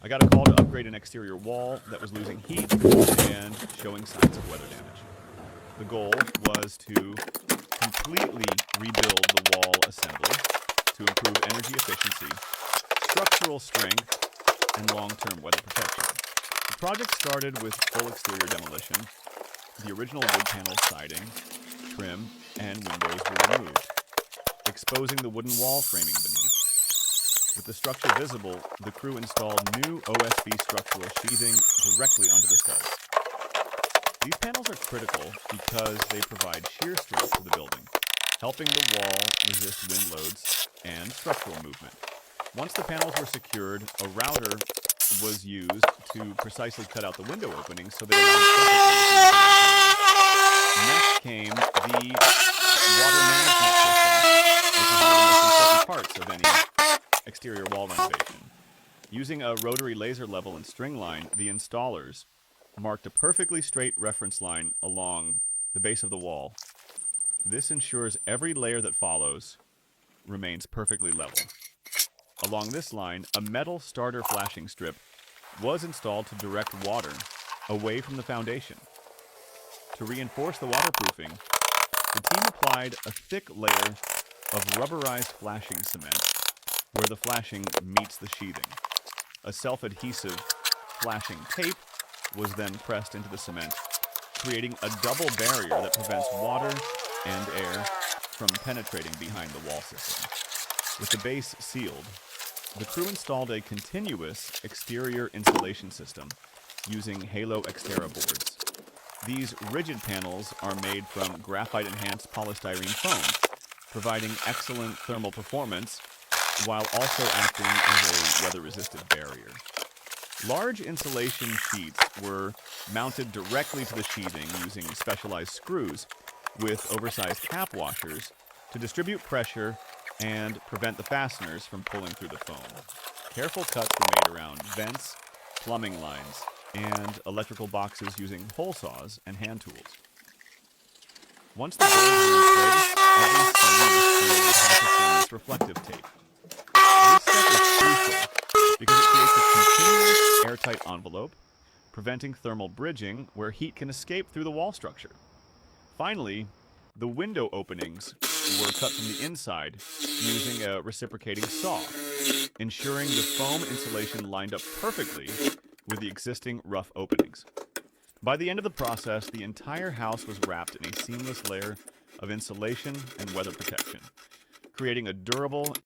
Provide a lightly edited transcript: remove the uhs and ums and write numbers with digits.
I got a call to upgrade an exterior wall that was losing heat and showing signs of weather damage. The goal was to completely rebuild the wall assembly to improve energy efficiency, structural strength, and long-term weather protection. The project started with full exterior demolition. The original wood panel siding, trim, and windows were removed, exposing the wooden wall framing beneath. With the structure visible, the crew installed new OSB structural sheathing directly onto the studs. These panels are critical because they provide shear strength to the building, helping the wall resist wind loads and structural movement. Once the panels were secured, a router was used to precisely cut out the window openings so they aligned perfectly. Next came the water management system, which is one of the most important parts of any exterior wall renovation. Using a rotary laser level and string line, the installers marked a perfectly straight reference line along the base of the wall. This ensures every layer that follows remains perfectly level. Along this line, a metal starter flashing strip was installed to direct water away from the foundation. To reinforce the waterproofing, the team applied a thick layer of rubberized flashing cement where the flashing meets the sheathing. A self-adhesive flashing tape was then pressed into the cement, creating a double barrier that prevents water and air from penetrating behind the wall system. With the base sealed, the crew installed a continuous exterior insulation system using Halo Xterra boards. These rigid panels are made from graphite-enhanced polystyrene foam, providing excellent thermal performance while also acting as a weather-resistant barrier. Large insulation sheets were mounted directly to the sheathing using specialized screws with oversized cap washers to distribute pressure and prevent the fasteners from pulling through the foam. Careful cuts were made around vents, plumbing lines, and electrical boxes using hole saws and hand tools. Once the boards were in place, every seam was sealed with high-performance reflective tape. This step is crucial because it creates a continuous airtight envelope, preventing thermal bridging where heat can escape through the wall structure. Finally, the window openings were cut from the inside using a reciprocating saw, ensuring the foam insulation lined up perfectly with the existing rough openings. By the end of the process, the entire house was wrapped in a seamless layer of insulation and weather protection, creating a durable